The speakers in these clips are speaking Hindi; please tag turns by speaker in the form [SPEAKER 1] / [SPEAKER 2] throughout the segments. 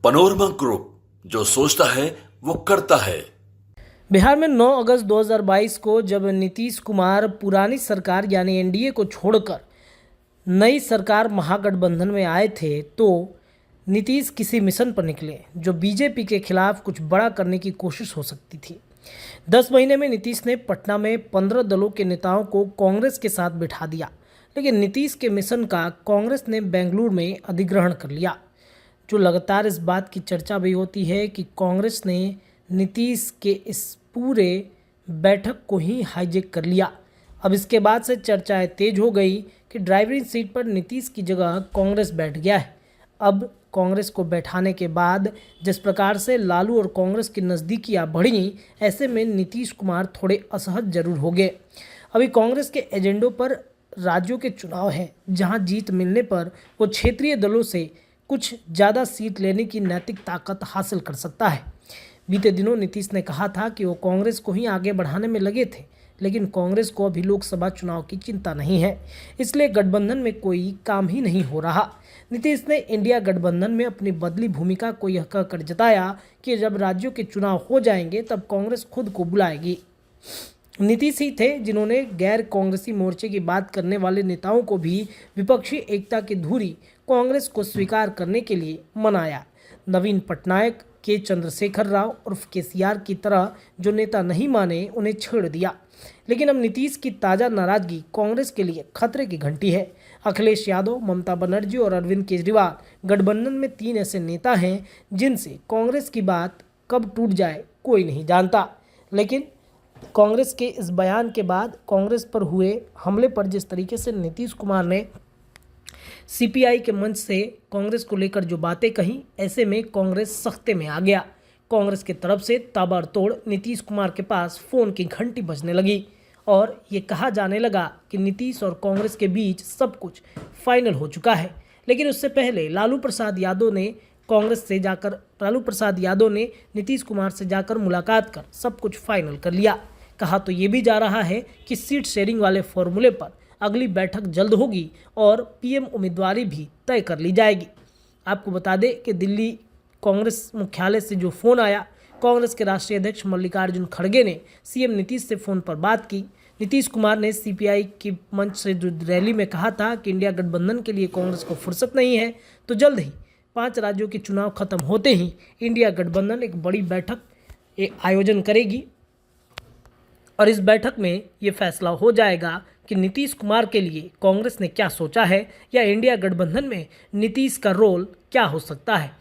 [SPEAKER 1] पनोरमा ग्रुप, जो सोचता है वो करता है।
[SPEAKER 2] बिहार में 9 अगस्त 2022 को जब नीतीश कुमार पुरानी सरकार यानी एनडीए को छोड़कर नई सरकार महागठबंधन में आए थे तो नीतीश किसी मिशन पर निकले जो बीजेपी के खिलाफ कुछ बड़ा करने की कोशिश हो सकती थी। 10 महीने में नीतीश ने पटना में 15 दलों के नेताओं को कांग्रेस के साथ बिठा दिया, लेकिन नीतीश के मिशन का कांग्रेस ने बेंगलुरु में अधिग्रहण कर लिया। जो लगातार इस बात की चर्चा भी होती है कि कांग्रेस ने नीतीश के इस पूरे बैठक को ही हाईजैक कर लिया। अब इसके बाद से चर्चाएं तेज हो गई कि ड्राइवरिंग सीट पर नीतीश की जगह कांग्रेस बैठ गया है। अब कांग्रेस को बैठाने के बाद जिस प्रकार से लालू और कांग्रेस की नज़दीकियां बढ़ी, ऐसे में नीतीश कुमार थोड़े असहज जरूर हो गए। अभी कांग्रेस के एजेंडों पर राज्यों के चुनाव हैं, जहां जीत मिलने पर वो क्षेत्रीय दलों से कुछ ज़्यादा सीट लेने की नैतिक ताकत हासिल कर सकता है। बीते दिनों नीतीश ने कहा था कि वो कांग्रेस को ही आगे बढ़ाने में लगे थे, लेकिन कांग्रेस को अभी लोकसभा चुनाव की चिंता नहीं है, इसलिए गठबंधन में कोई काम ही नहीं हो रहा। नीतीश ने इंडिया गठबंधन में अपनी बदली भूमिका को यह कहकर जताया कि जब राज्यों के चुनाव हो जाएंगे तब कांग्रेस खुद को बुलाएगी। नीतीश ही थे जिन्होंने गैर कांग्रेसी मोर्चे की बात करने वाले नेताओं को भी विपक्षी एकता की धुरी कांग्रेस को स्वीकार करने के लिए मनाया। नवीन पटनायक, के चंद्रशेखर राव उर्फ केसीआर की तरह जो नेता नहीं माने, उन्हें छेड़ दिया। लेकिन अब नीतीश की ताज़ा नाराजगी कांग्रेस के लिए खतरे की घंटी है। अखिलेश यादव, ममता बनर्जी और अरविंद केजरीवाल गठबंधन में 3 ऐसे नेता हैं जिनसे कांग्रेस की बात कब टूट जाए कोई नहीं जानता। लेकिन कांग्रेस के इस बयान के बाद कांग्रेस पर हुए हमले पर जिस तरीके से नीतीश कुमार ने सीपीआई के मंच से कांग्रेस को लेकर जो बातें कही, ऐसे में कांग्रेस सख्ते में आ गया। कांग्रेस की तरफ से ताबड़तोड़ नीतीश कुमार के पास फ़ोन की घंटी बजने लगी और ये कहा जाने लगा कि नीतीश और कांग्रेस के बीच सब कुछ फाइनल हो चुका है। लेकिन उससे पहले लालू प्रसाद यादव ने नीतीश कुमार से जाकर मुलाकात कर सब कुछ फाइनल कर लिया। कहा तो ये भी जा रहा है कि सीट शेयरिंग वाले फॉर्मूले पर अगली बैठक जल्द होगी और पीएम उम्मीदवारी भी तय कर ली जाएगी। आपको बता दें कि दिल्ली कांग्रेस मुख्यालय से जो फ़ोन आया, कांग्रेस के राष्ट्रीय अध्यक्ष मल्लिकार्जुन खड़गे ने सीएम नीतीश से फ़ोन पर बात की। नीतीश कुमार ने सीपीआई की मंच से जो रैली में कहा था कि इंडिया गठबंधन के लिए कांग्रेस को फुर्सत नहीं है, तो जल्द ही 5 राज्यों के चुनाव खत्म होते ही इंडिया गठबंधन एक बड़ी बैठक आयोजन करेगी और इस बैठक में ये फैसला हो जाएगा कि नीतीश कुमार के लिए कांग्रेस ने क्या सोचा है या इंडिया गठबंधन में नीतीश का रोल क्या हो सकता है।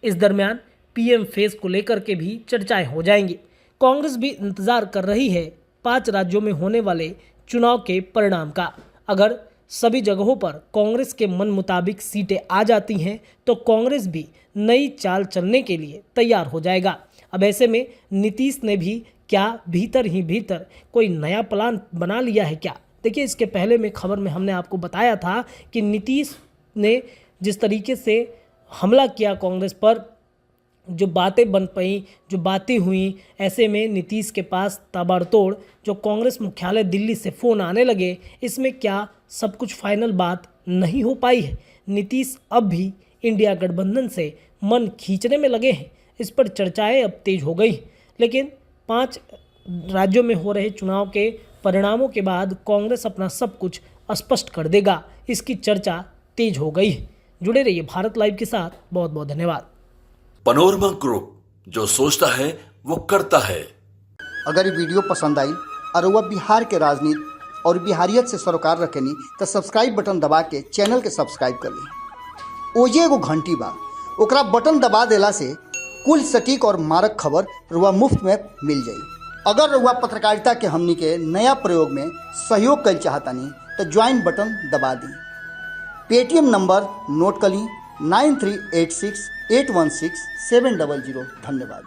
[SPEAKER 2] इस दरमियान पीएम फेज को लेकर के भी चर्चाएं हो जाएंगी। कांग्रेस भी इंतजार कर रही है 5 राज्यों में होने वाले चुनाव के परिणाम का। अगर सभी जगहों पर कांग्रेस के मन मुताबिक सीटें आ जाती हैं तो कांग्रेस भी नई चाल चलने के लिए तैयार हो जाएगा। अब ऐसे में नीतीश ने भी क्या भीतर ही भीतर कोई नया प्लान बना लिया है क्या? देखिए, इसके पहले में खबर में हमने आपको बताया था कि नीतीश ने जिस तरीके से हमला किया कांग्रेस पर, जो बातें बन पाई, जो बातें हुई, ऐसे में नीतीश के पास ताबड़तोड़ जो कांग्रेस मुख्यालय दिल्ली से फ़ोन आने लगे। इसमें क्या सब कुछ फाइनल बात नहीं हो पाई है? नीतीश अब भी इंडिया गठबंधन से मन खींचने में लगे हैं। इस पर चर्चाएं अब तेज हो गई। लेकिन 5 राज्यों में हो रहे चुनाव के परिणामों के बाद कांग्रेस अपना सब कुछ स्पष्ट कर देगा, इसकी चर्चा तेज हो गई है। जुड़े रहिए भारत लाइव के साथ। बहुत बहुत धन्यवाद।
[SPEAKER 1] पनोरमा ग्रुप, जो सोचता है वो करता है।
[SPEAKER 3] अगर ये वीडियो पसंद आई और वह बिहार के राजनीति और बिहारियत से सरोकार रखेनी तो सब्सक्राइब बटन दबा के चैनल के सब्सक्राइब कर ली। ओजे एगो घंटी बा, ओकरा बटन दबा देला से कुल सटीक और मारक खबर रुआ मुफ्त में मिल जाई। अगर रुआ पत्रकारिता के हमनी के नया प्रयोग में सहयोग कर चाहतानी तो ज्वाइन बटन दबा दी। पेटीएम नंबर नोट कर ली 9386816700। धन्यवाद।